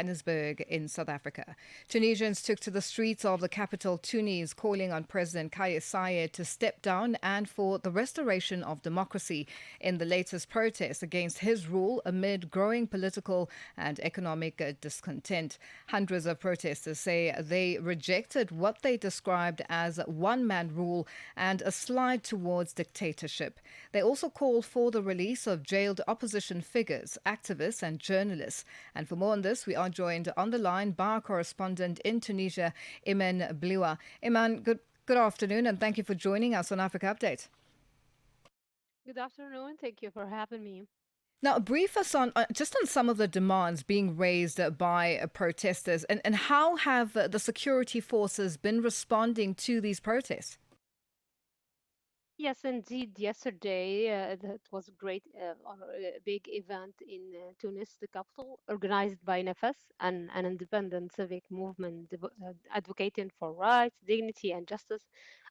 Johannesburg in South Africa. Tunisians took to the streets of the capital Tunis, calling on President Kais Saied to step down and for the restoration of democracy in the latest protests against his rule amid growing political and economic discontent. Hundreds of protesters say they rejected what they described as one-man rule and a slide towards dictatorship. They also called for the release of jailed opposition figures, activists and journalists. And for more on this, we are joined on the line by our correspondent in Tunisia, Imen Bliwa. Imen, good afternoon, and thank you for joining us on Africa Update. Good afternoon. Thank you for having me. Now, brief us on just on some of the demands being raised by protesters, and how have the security forces been responding to these protests? Yes, indeed. Yesterday, that was a great, big event in Tunis, the capital, organized by NFS, an independent civic movement advocating for rights, dignity, and justice.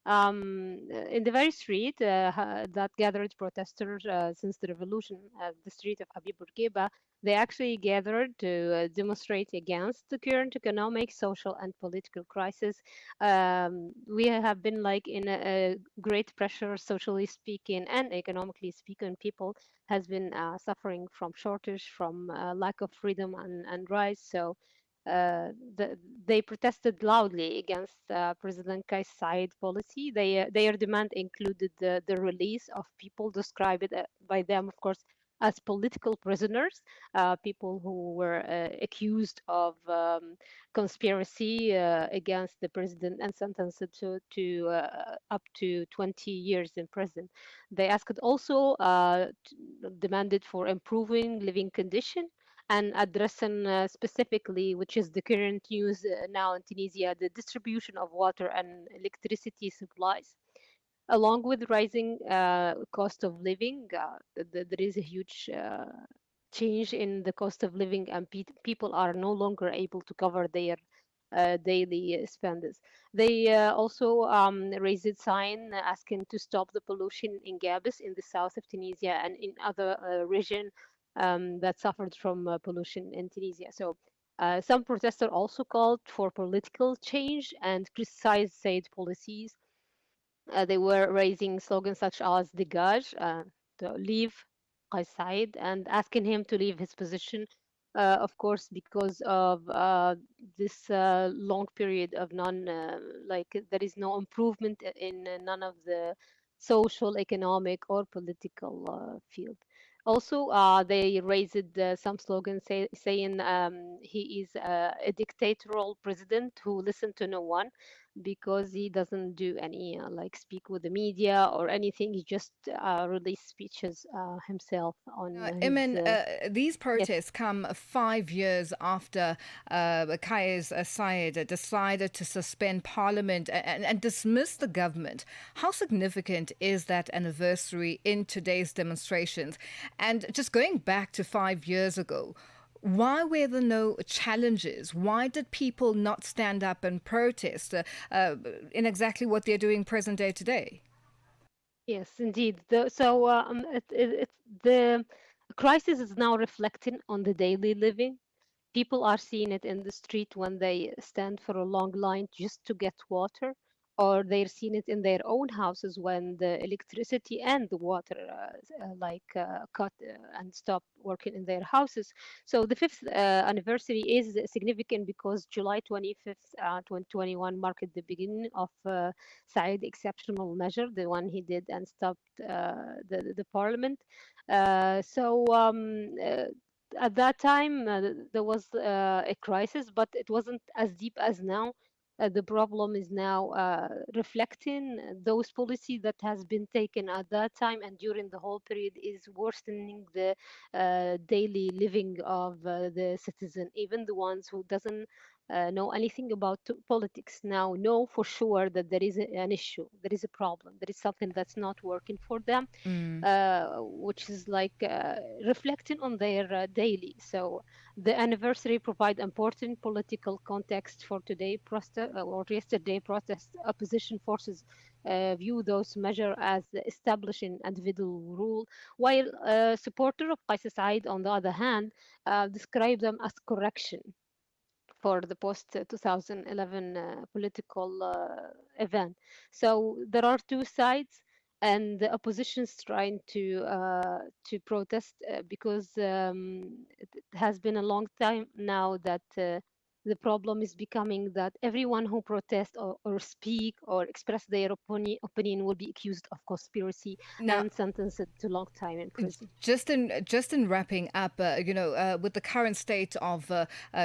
In the very street that gathered protesters since the revolution, the street of Habib Bourguiba, they actually gathered to demonstrate against the current economic, social, and political crisis. We have been like in a great pressure, socially speaking and economically speaking. People has been suffering from shortage, from lack of freedom and rights. So they protested loudly against President Kais Saied policy. Their demand included the release of people described by them, of course, as political prisoners, people who were accused of conspiracy against the president and sentenced to up to 20 years in prison. They asked also, demanded for improving living condition and addressing specifically, which is the current news now in Tunisia, the distribution of water and electricity supplies. Along with rising cost of living, there is a huge change in the cost of living, and people are no longer able to cover their daily spendings. They also raised a sign asking to stop the pollution in Gabes in the south of Tunisia and in other regions that suffered from pollution in Tunisia. So some protesters also called for political change and criticized Said policies. They were raising slogans such as "Degage," to leave Qais Said, and asking him to leave his position. Of course, because of this long period of like there is no improvement in none of the social, economic, or political field. Also, they raised some slogans saying he is a dictatorial president who listened to no one, because he doesn't do any like speak with the media or anything. He just release speeches himself on his Imen, these yes. protests come 5 years after Kais Saied decided to suspend parliament and dismiss the government. How significant is that anniversary in today's demonstrations? And just going back to 5 years ago, why were there no challenges? Why did people not stand up and protest in exactly what they're doing present day today? Yes, indeed. The crisis is now reflecting on the daily living. People are seeing it in the street when they stand for a long line just to get water, or they're seeing it in their own houses when the electricity and the water cut and stop working in their houses. So the fifth anniversary is significant because July 25th, 2021 marked the beginning of Said exceptional measure, the one he did and stopped the parliament. At that time, there was a crisis, but it wasn't as deep as now. The problem is now reflecting those policies that has been taken at that time and during the whole period is worsening the daily living of the citizen. Even the ones who doesn't know anything about politics now know for sure that there is an issue, there is a problem, there is something that's not working for them, which is like reflecting on their daily. So the anniversary provide important political context for today protest or yesterday protest. Opposition forces view those measures as establishing individual rule, while supporter of Qais Said, on the other hand, describe them as correction. for the post 2011 political event. So there are two sides, and the opposition is trying to protest because it has been a long time now that the problem is becoming that everyone who protests or speak or express their opinion will be accused of conspiracy Now, and sentenced to long time in prison. just in wrapping up, with the current state of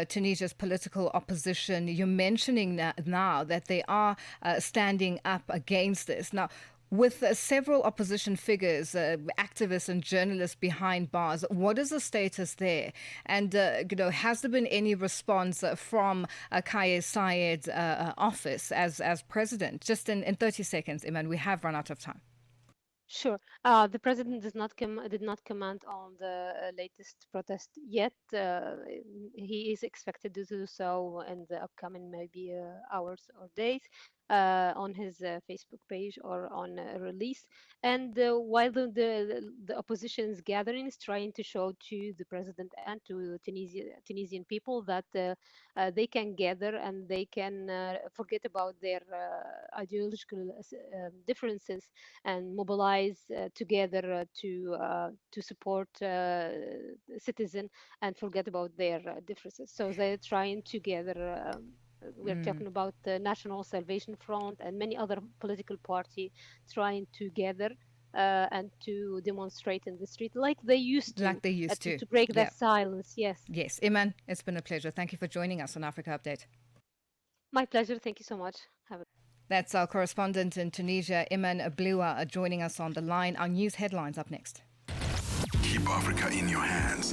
Tunisia's political opposition, you're mentioning now that they are standing up against this. Now, with several opposition figures, activists and journalists behind bars, what is the status there? And has there been any response from Kais Saied's office as president? Just in 30 seconds, Iman, we have run out of time. Sure. The president did not comment on the latest protest yet. He is expected to do so in the upcoming maybe hours or days on his Facebook page or on a release. And while the opposition is gathering, is trying to show to the president and to Tunisian people that they can gather and they can forget about their ideological differences and mobilize together to support citizen and forget about their differences. So they're trying together. We're talking about the National Salvation Front and many other political party trying together and to demonstrate in the street like they used Like they used to break Yeah. that silence. Yes, Yes. Iman, it's been a pleasure. Thank you for joining us on Africa Update. my pleasure. Thank you so much. That's our correspondent in Tunisia, Imen Bliwa, joining us on the line. Our news headlines up next. Keep Africa in your hands.